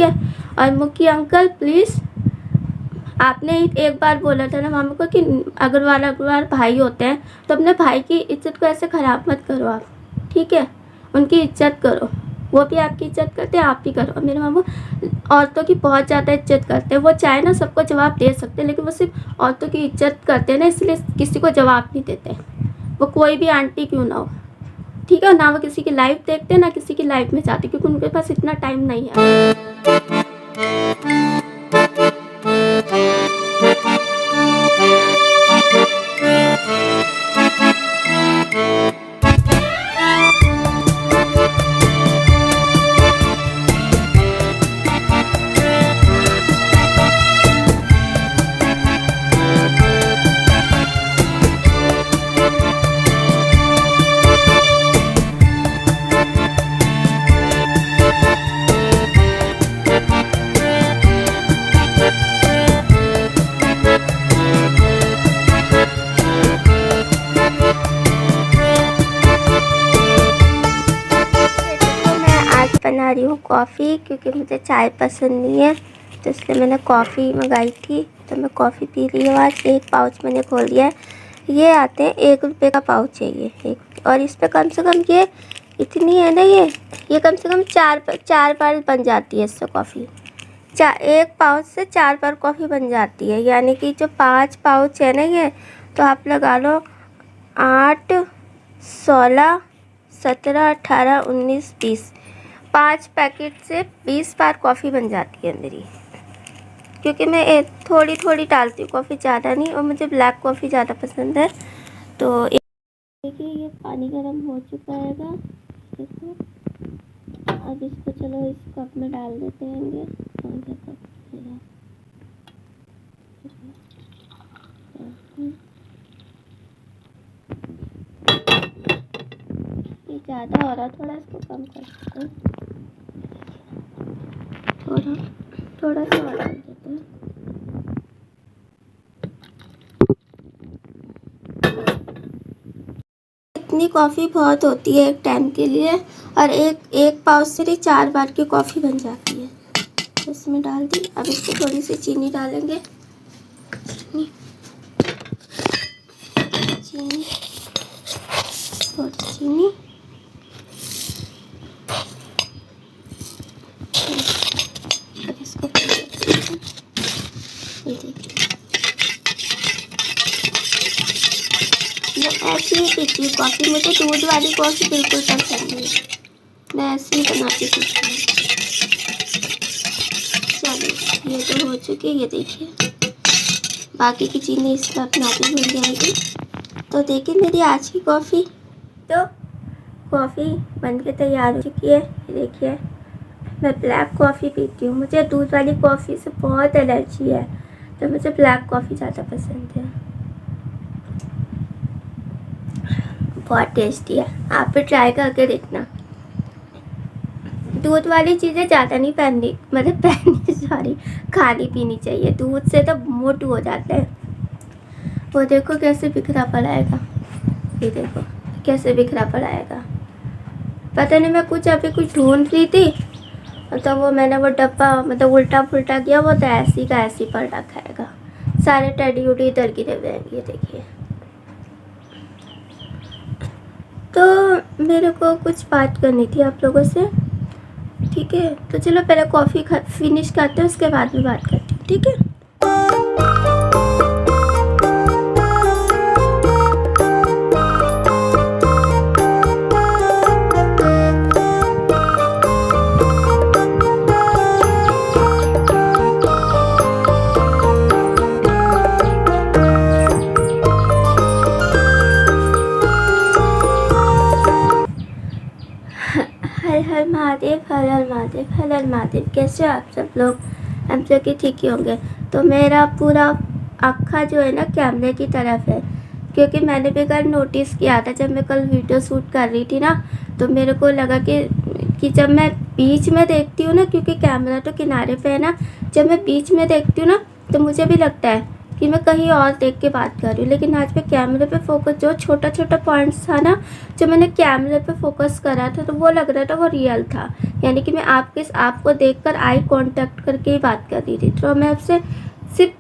है। और मुखी अंकल प्लीज़, आपने एक बार बोला था ना मामा को कि अग्रवाल भाई होते हैं, तो अपने भाई की इज्जत को ऐसे ख़राब मत करो आप, ठीक है। उनकी इज्जत करो, वो भी आपकी इज्जत करते हैं, आप भी करो। मेरे मामा औरतों की बहुत ज़्यादा इज्जत करते हैं। वो चाहे ना सबको जवाब दे सकते हैं, लेकिन वो सिर्फ औरतों की इज्जत करते हैं ना, इसलिए किसी को जवाब नहीं देते। वो कोई भी आंटी क्यों ना हो, ठीक है। ना वो किसी की लाइफ देखते, ना किसी की लाइफ में जाते, क्योंकि उनके पास इतना टाइम नहीं है। बना रही हूँ कॉफ़ी, क्योंकि मुझे चाय पसंद नहीं है, तो इसलिए मैंने कॉफ़ी मंगाई थी। तो मैं कॉफ़ी पी रही हूँ आज। एक पाउच मैंने खोल लिया है। ये आते हैं 1 रुपये का पाउच है ये एक, और इस पर कम से कम ये इतनी है ना, ये कम से कम 4 बार बन जाती है इससे कॉफ़ी। 1 पाउच से 4 बार कॉफ़ी बन जाती है, यानी कि जो 5 पाउच है ना ये, तो आप लगा लो 8, 16, 17, 18, 19, 20, 5 पैकेट से 20 बार कॉफ़ी बन जाती है मेरी। क्योंकि मैं थोड़ी थोड़ी डालती हूँ कॉफ़ी, ज़्यादा नहीं, और मुझे ब्लैक कॉफ़ी ज़्यादा पसंद है। तो देखिए ये पानी गर्म हो चुका हैगा, देखो। अब इसको चलो इस कप में डाल देते हैं। ये ज़्यादा हो रहा, थोड़ा इसको कम कर सकते हैं, थोड़ा सा और डाल देते हैं। इतनी कॉफ़ी बहुत होती है एक टाइम के लिए, और एक पाउच से 4 बार की कॉफ़ी बन जाती है। तो इसमें डाल दी। अब इसको थोड़ी सी चीनी डालेंगे, चीनी थोड़ी चीनी, अब इसको ये देखिए, मैं ऐसी ही पीती हूँ कॉफ़ी। मुझे दूध वाली कॉफ़ी बिल्कुल पसंद नहीं, मैं ऐसे ही बना के पीती हूँ। चलो ये तो हो चुकी है, ये देखिए। बाकी की चीज़ें इसमें अपने आप ही भूल जाएगी। तो देखिए मेरी आज की कॉफ़ी, तो कॉफ़ी बन के तैयार हो चुकी है। देखिए मैं ब्लैक कॉफ़ी पीती हूँ, मुझे दूध वाली कॉफ़ी से बहुत एलर्जी है, तो मुझे ब्लैक कॉफ़ी ज़्यादा पसंद है। बहुत टेस्टी है, आप भी ट्राई करके देखना। दूध वाली चीज़ें ज़्यादा नहीं पहननी सॉरी खानी पीनी चाहिए, दूध से तो मोटू हो जाते हैं। वो देखो कैसे बिखरा पड़ा हैगा, ये देखो कैसे बिखरा पड़ा हैगा। पता नहीं, मैं अभी कुछ ढूंढ रही थी, तो वो मैंने वो डब्बा उल्टा पुल्टा किया, वो तो ऐसी का ऐसी पड़ रखा हैगा। सारे टेडी उडी इधर गिरे हुए हैं, ये देखिए। तो मेरे को कुछ बात करनी थी आप लोगों से, ठीक है। तो चलो पहले कॉफ़ी फिनिश करते हैं, उसके बाद में बात करती हूँ, ठीक है। हर हर महादेव, हर हर महादेव, हर हर महादेव। कैसे आप सब लोग? हम सब के ठीक ही होंगे। तो मेरा पूरा आँखा जो है ना कैमरे की तरफ है, क्योंकि मैंने भी कल नोटिस किया था, जब मैं कल वीडियो शूट कर रही थी ना, तो मेरे को लगा कि जब मैं बीच में देखती हूँ ना, क्योंकि कैमरा तो किनारे पे है ना, जब मैं बीच में देखती हूँ ना, तो मुझे भी लगता है कि मैं कहीं और देख के बात कर रही हूँ, लेकिन आज मैं कैमरे पे फोकस, जो छोटा छोटा पॉइंट्स था ना जो मैंने कैमरे पे फोकस करा था, तो वो लग रहा था वो रियल था, यानी कि मैं आपको देखकर आई कांटेक्ट करके ही बात कर रही थी। तो मैं आपसे सिर्फ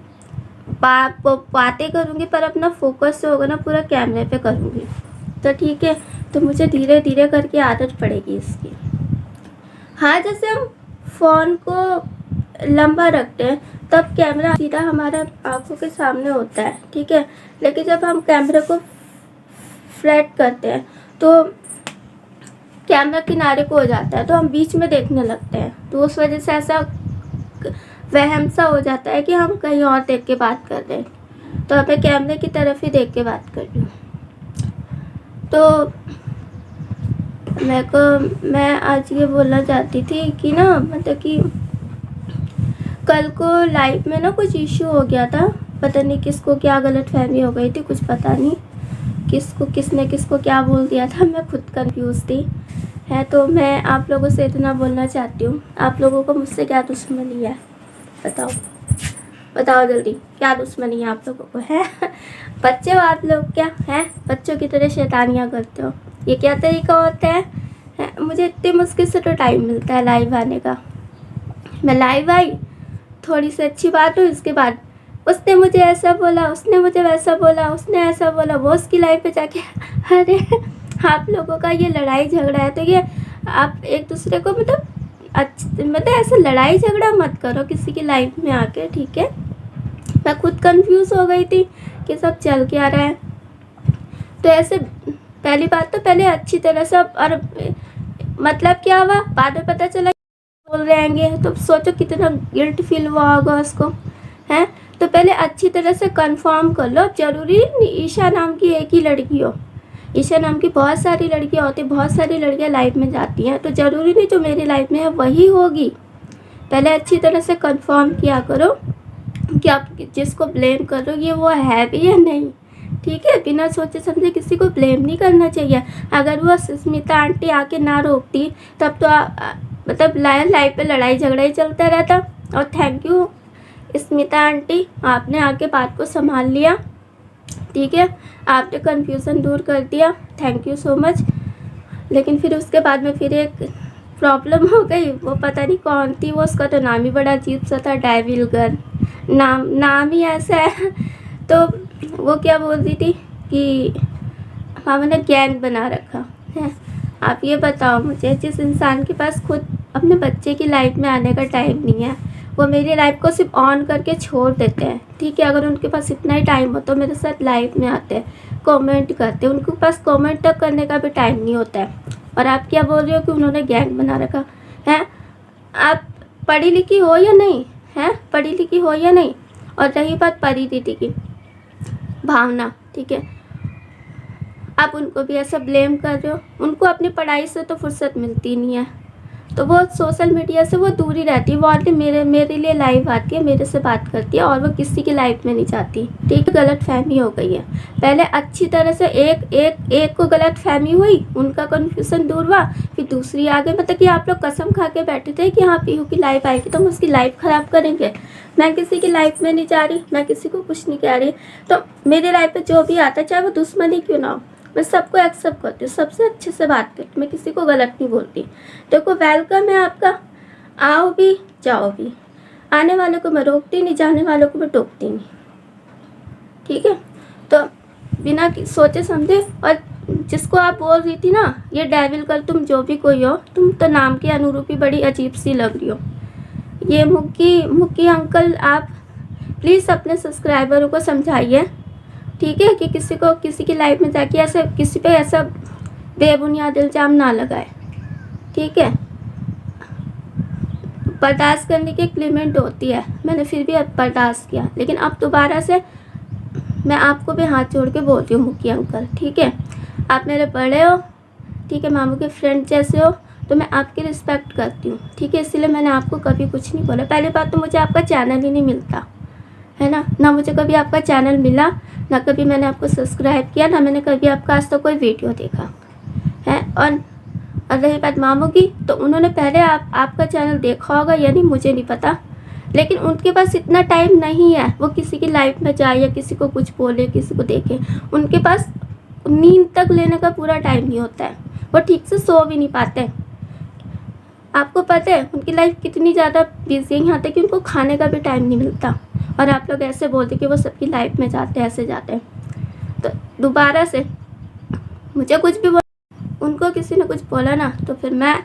बातें करूँगी, पर अपना फोकस जो होगा ना पूरा कैमरे पे करूँगी। तो ठीक है, तो मुझे धीरे धीरे करके आदत पड़ेगी इसकी। हाँ, जैसे हम फ़ोन को लंबा रखते हैं तब कैमरा सीधा हमारा आंखों के सामने होता है, ठीक है। लेकिन जब हम कैमरे को फ्लैट करते हैं तो कैमरा किनारे को हो जाता है, तो हम बीच में देखने लगते हैं, तो उस वजह से ऐसा वहम सा हो जाता है कि हम कहीं और देख के बात कर रहे हैं। तो अब मैं कैमरे की तरफ ही देख के बात कर रही हूँ। तो मैं आज ये बोलना चाहती थी कि ना, मतलब कि कल को लाइव में ना कुछ इशू हो गया था, पता नहीं किसको क्या गलतफहमी हो गई थी, कुछ पता नहीं किसने किसको क्या बोल दिया था, मैं खुद कंफ्यूज थी है। तो मैं आप लोगों से इतना बोलना चाहती हूँ, आप लोगों को मुझसे क्या दुश्मनी है, बताओ जल्दी, क्या दुश्मनी है आप लोगों को, है? बच्चे हो आप लोग क्या हैं? बच्चों की तरह शैतानियाँ करते हो, ये क्या तरीका होता है? मुझे इतनी मुश्किल से तो टाइम मिलता है लाइव आने का। मैं लाइव आई, थोड़ी सी अच्छी बात हुई, उसके बाद उसने मुझे ऐसा बोला, उसने मुझे वैसा बोला, उसने ऐसा बोला, वो उसकी लाइफ पे जाके अरे आप लोगों का ये लड़ाई झगड़ा है, तो ये आप एक दूसरे को मतलब ऐसे लड़ाई झगड़ा मत करो किसी की लाइफ में आके, ठीक है। मैं खुद कंफ्यूज हो गई थी कि सब चल क्या रहा है। तो ऐसे पहली बात तो पहले अच्छी तरह से, और मतलब क्या हुआ बाद में पता चला बोल रहे आएंगे, तो सोचो कितना गिल्ट फील हुआ होगा उसको, है। तो पहले अच्छी तरह से कंफर्म कर लो। जरूरी नहीं ईशा नाम की एक ही लड़की हो, ईशा नाम की बहुत सारी लड़कियां होती, बहुत सारी लड़कियां लाइफ में जाती हैं, तो ज़रूरी नहीं जो मेरी लाइफ में है वही होगी। पहले अच्छी तरह से कंफर्म किया करो कि आप जिसको ब्लेम कर रहे हो ये वो है भी या नहीं, ठीक है। बिना सोचे समझे किसी को ब्लेम नहीं करना चाहिए। अगर वो स्मिता आंटी आके ना रोकती तब तो मतलब लाइफ पे लड़ाई झगड़ा ही चलता रहता। और थैंक यू स्मिता आंटी, आपने आके बात को संभाल लिया, ठीक है। आपने कन्फ्यूज़न दूर कर दिया, थैंक यू सो मच। लेकिन फिर उसके बाद में फिर एक प्रॉब्लम हो गई, वो पता नहीं कौन थी, वो उसका तो नाम ही बड़ा अजीब सा था, डेविल गर्ल, नाम ही ऐसा है। तो वो क्या बोल रही थी कि मामा ने गैंग बना रखा है। आप ये बताओ मुझे, जिस इंसान के पास खुद अपने बच्चे की लाइफ में आने का टाइम नहीं है, वो मेरी लाइफ को सिर्फ ऑन करके छोड़ देते हैं, ठीक है। अगर उनके पास इतना ही टाइम हो तो मेरे साथ लाइव में आते हैं, कमेंट करते हैं, उनके पास कमेंट तक करने का भी टाइम नहीं होता है। और आप क्या बोल रहे हो कि उन्होंने गैंग बना रखा है? आप पढ़ी लिखी हो या नहीं है? पढ़ी लिखी हो या नहीं? और रही बात परी दीदी की, भावना, ठीक है, आप उनको भी ऐसा ब्लेम कर रहे हो। उनको अपनी पढ़ाई से तो फुर्सत मिलती नहीं है, तो वो सोशल मीडिया से वो दूर ही रहती है। वो आके मेरे लिए लाइव आती है, मेरे से बात करती है, और वो किसी की लाइफ में नहीं जाती, ठीक है। गलत फहमी हो गई है। पहले अच्छी तरह से एक को गलत फहमी हुई, उनका कन्फ्यूज़न दूर हुआ, फिर दूसरी आ गई। मतलब कि आप लोग कसम खा के बैठे थे कि हाँ पीहू की लाइफ आएगी तो हम उसकी लाइफ ख़राब करेंगे। मैं किसी की लाइफ में नहीं जा रही, मैं किसी को कुछ नहीं कह रही। तो मेरी लाइफ में जो भी आता है, चाहे वो दुश्मनी क्यों ना हो, मैं सबको एक्सेप्ट करती हूँ, सबसे अच्छे से बात करती हूँ, मैं किसी को गलत नहीं बोलती। देखो वेलकम है आपका, आओ भी जाओ भी, आने वालों को मैं रोकती नहीं, जाने वालों को मैं टोकती नहीं, ठीक है। तो बिना सोचे समझे, और जिसको आप बोल रही थी ना ये डेविल कर, तुम जो भी कोई हो, तुम तो नाम की अनुरूपी बड़ी अजीब सी लग रही हो। ये मुक्की अंकल, आप प्लीज़ अपने सब्सक्राइबरों को समझाइए, ठीक है, कि किसी की लाइफ में जाके ऐसा किसी पे ऐसा बेबुनियाद इल्ज़ाम ना लगाए, ठीक है। बर्दाश्त करने की एक लिमिट होती है, मैंने फिर भी अब बर्दाश्त किया, लेकिन अब दोबारा से मैं आपको भी हाथ जोड़ के बोलती हूँ मुक्की अंकल, ठीक है। आप मेरे बड़े हो, ठीक है, मामू के फ्रेंड जैसे हो, तो मैं आपकी रिस्पेक्ट करती हूँ, ठीक है। इसलिए मैंने आपको कभी कुछ नहीं बोला। पहली बात तो मुझे आपका चैनल ही नहीं मिलता है ना मुझे कभी आपका चैनल मिला, ना कभी मैंने आपको सब्सक्राइब किया, ना मैंने कभी आपका आज तक कोई वीडियो देखा है। और रही बात मामू की, तो उन्होंने पहले आपका चैनल देखा होगा या नहीं मुझे नहीं पता, लेकिन उनके पास इतना टाइम नहीं है वो किसी की लाइफ में जाए या किसी को कुछ बोले, किसी को देखे। उनके पास नींद तक लेने का पूरा टाइम नहीं होता है, वो ठीक से सो भी नहीं पाते। आपको पता है उनकी लाइफ कितनी ज़्यादा बिजी है, यहाँ तक कि उनको खाने का भी टाइम नहीं मिलता। और आप लोग ऐसे बोलते कि वो सबकी लाइफ में जाते हैं, ऐसे जाते हैं। तो दोबारा से मुझे कुछ भी उनको किसी ने कुछ बोला ना, तो फिर मैं,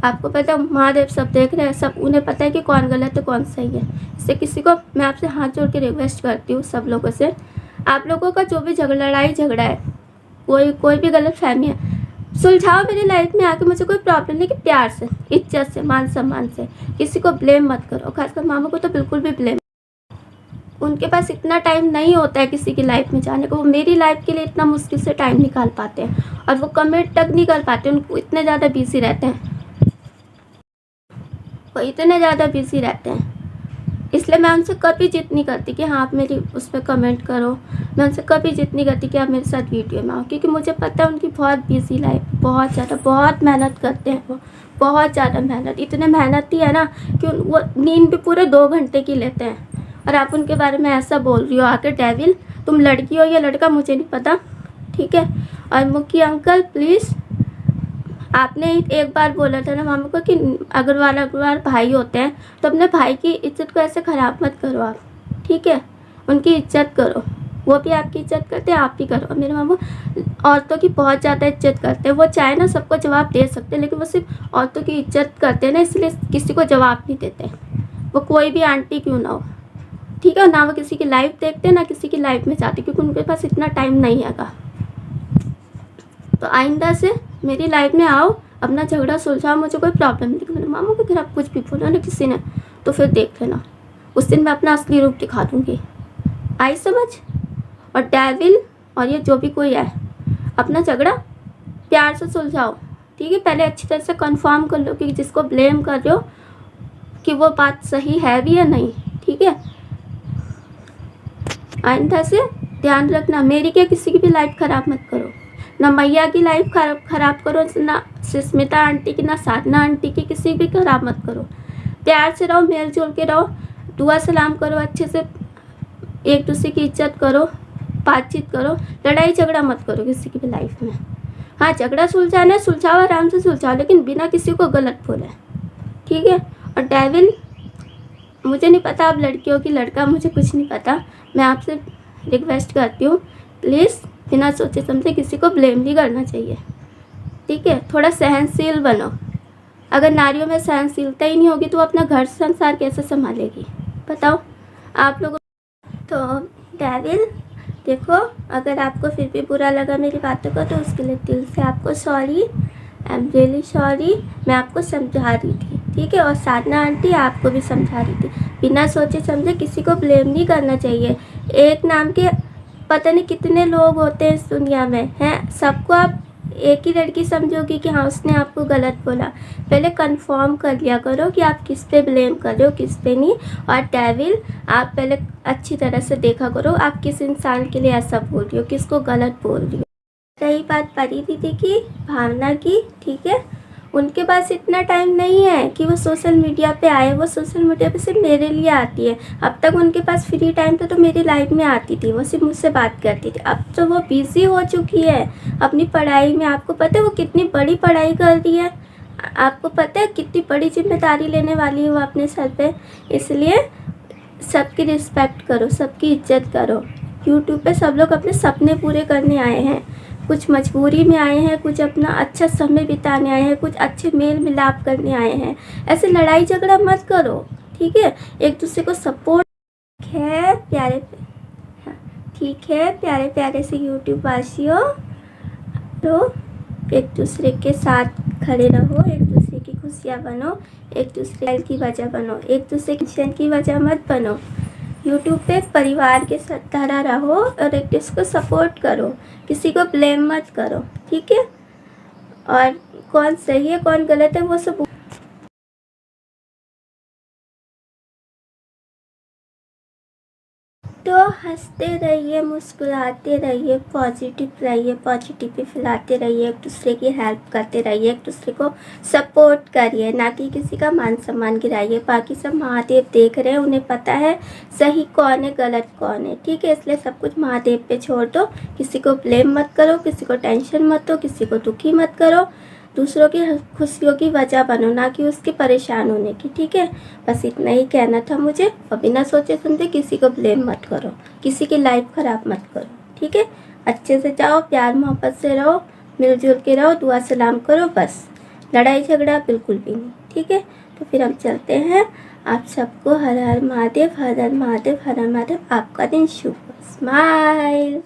आपको पता है महादेव सब देख रहे हैं, सब उन्हें पता है कि कौन गलत है कौन सही है। इससे किसी को मैं आपसे हाथ जोड़ के रिक्वेस्ट करती हूँ सब लोगों से, आप लोगों का जो भी लड़ाई झगड़ा है, कोई भी गलत फहमी है, सुलझाओ मेरी लाइफ में आके, मुझे कोई प्रॉब्लम नहीं, कि प्यार से, इज्जत से, मान सम्मान से। किसी को ब्लेम मत करो, खासकर मामा को तो बिल्कुल भी ब्लेम। उनके पास इतना टाइम नहीं होता है किसी की लाइफ में जाने को। वो मेरी लाइफ के लिए इतना मुश्किल से टाइम निकाल पाते हैं, और वो कमेंट तक नहीं कर पाते, उनको इतने ज़्यादा बिजी रहते हैं, वो इतने ज़्यादा बिजी रहते हैं। इसलिए मैं उनसे कभी जिद नहीं करती कि हाँ आप मेरी उस पर कमेंट करो। मैं उनसे कभी जिद नहीं करती कि आप मेरे साथ वीडियो में आओ, क्योंकि मुझे पता है उनकी बहुत बिजी लाइफ, बहुत ज़्यादा, बहुत मेहनत करते हैं वो, बहुत ज़्यादा मेहनत। इतने मेहनती है ना कि वो नींद भी पूरे 2 घंटे की लेते हैं। और आप उनके बारे में ऐसा बोल रही हो आके, डेविल तुम लड़की हो या लड़का मुझे नहीं पता, ठीक है। और मुखी अंकल प्लीज़, आपने एक बार बोला था ना मामा को कि अग्रवाल भाई होते हैं, तो अपने भाई की इज्जत को ऐसे ख़राब मत करो आप, ठीक है। उनकी इज्जत करो, वो भी आपकी इज्जत करते हैं, आप भी करो। मेरे मामा औरतों की बहुत ज़्यादा इज्जत करते हैं। वो चाहे ना सबको जवाब दे सकते हैं, लेकिन वो सिर्फ औरतों की इज्जत करते हैं ना, इसलिए किसी को जवाब नहीं देते। वो कोई भी आंटी क्यों ना हो, ठीक है। ना वो किसी की लाइफ देखते, ना किसी की लाइफ में जाते, क्योंकि उनके पास इतना टाइम नहीं है। तो आइंदा से मेरी लाइफ में आओ, अपना झगड़ा सुलझाओ, मुझे कोई प्रॉब्लम नहीं। मेरे मामा को अगर आप कुछ भी बोलो ना किसी ने, तो फिर देख लेना, उस दिन मैं अपना असली रूप दिखा दूँगी। आई समझ। और डेविल और ये जो भी कोई है, अपना झगड़ा प्यार से सुलझाओ, ठीक है। पहले अच्छी तरह से कंफर्म कर लो कि जिसको ब्लेम कर रहे हो कि वो बात सही है भी या नहीं, ठीक है। आइंदा से ध्यान रखना, मेरी क्या किसी की भी लाइफ ख़राब मत करो, ना मैया की लाइफ ख़राब करो, ना सुष्मिता आंटी की, ना साधना आंटी की, किसी भी ख़राब मत करो। प्यार से रहो, मेल जोल के रहो, दुआ सलाम करो, अच्छे से एक दूसरे की इज्जत करो, बातचीत करो, लड़ाई झगड़ा मत करो किसी की भी लाइफ में। हाँ, झगड़ा सुलझाना है सुलझाओ, आराम से सुलझाओ, लेकिन बिना किसी को गलत बोले, ठीक है। और डेविल, मुझे नहीं पता आप लड़की हो कि लड़का, मुझे कुछ नहीं पता। मैं आपसे रिक्वेस्ट करती हूँ प्लीज़, बिना सोचे समझे किसी को ब्लेम नहीं करना चाहिए, ठीक है। थोड़ा सहनशील बनो। अगर नारियों में सहनशीलता ही नहीं होगी तो वो अपना घर संसार कैसे संभालेगी, बताओ आप लोगों। तो डेविल देखो, अगर आपको फिर भी बुरा लगा मेरी बातों को, तो उसके लिए दिल से आपको sorry, I am really sorry. मैं आपको समझा रही थी, ठीक है। और साधना आंटी आपको भी समझा रही थी, बिना सोचे समझे किसी को ब्लेम नहीं करना चाहिए। एक नाम के पता नहीं कितने लोग होते हैं इस दुनिया में, हैं। सबको आप एक ही लड़की समझोगी कि हाँ उसने आपको गलत बोला। पहले कंफर्म कर लिया करो कि आप किस पे ब्लेम कर रहे हो, किस पे नहीं। और डेविल, आप पहले अच्छी तरह से देखा करो आप किस इंसान के लिए ऐसा बोल रही हो, किसको गलत बोल रही हो। रही बात परी दीदी की, भावना की, ठीक है। उनके पास इतना टाइम नहीं है कि वो सोशल मीडिया पे आए। वो सोशल मीडिया पे सिर्फ मेरे लिए आती है। अब तक उनके पास फ्री टाइम तो मेरी लाइफ में आती थी, वो सिर्फ मुझसे बात करती थी। अब तो वो बिज़ी हो चुकी है अपनी पढ़ाई में। आपको पता है वो कितनी बड़ी पढ़ाई कर रही है, आपको पता है कितनी बड़ी जिम्मेदारी लेने वाली है वो अपने सर पे। इसलिए सबकी रिस्पेक्ट करो, सबकी इज्जत करो। यूट्यूब पे सब लोग अपने सपने पूरे करने आए हैं, कुछ मजबूरी में आए हैं, कुछ अपना अच्छा समय बिताने आए हैं, कुछ अच्छे मेल मिलाप करने आए हैं। ऐसे लड़ाई झगड़ा मत करो, ठीक है। एक दूसरे को सपोर्ट है प्यारे, ठीक है प्यारे प्यारे से यूट्यूब वासियों, तो एक दूसरे के साथ खड़े रहो, एक दूसरे की खुशियाँ बनो, एक दूसरे की वजह बनो, एक दूसरे टेंशन की वजह मत बनो। यूट्यूब पे एक परिवार के तरह रहो और एक दूसरे को सपोर्ट करो, किसी को ब्लेम मत करो, ठीक है। और कौन सही है कौन गलत है वो सब तो हंसते रहिए, मुस्कुराते रहिए, पॉजिटिव फैलाते रहिए, एक दूसरे की हेल्प करते रहिए, एक दूसरे को सपोर्ट करिए, ना कि किसी का मान सम्मान गिराइए। बाकी सब महादेव देख रहे हैं, उन्हें पता है सही कौन है गलत कौन है, ठीक है। इसलिए सब कुछ महादेव पे छोड़ दो, किसी को ब्लेम मत करो, किसी को टेंशन मत दो, किसी को दुखी मत करो। दूसरों की खुशियों की वजह बनो, ना कि उसके परेशान होने की, ठीक है। बस इतना ही कहना था मुझे। और बिना सोचे समझे किसी को ब्लेम मत करो, किसी की लाइफ ख़राब मत करो, ठीक है। अच्छे से जाओ, प्यार मोहब्बत से रहो, मिलजुल के रहो, दुआ सलाम करो, बस लड़ाई झगड़ा बिल्कुल भी नहीं, ठीक है। तो फिर हम चलते हैं। आप सबको हर हर महादेव, हर हर महादेव, हर हर महादेव। आपका दिन शुभ हो। स्माइल।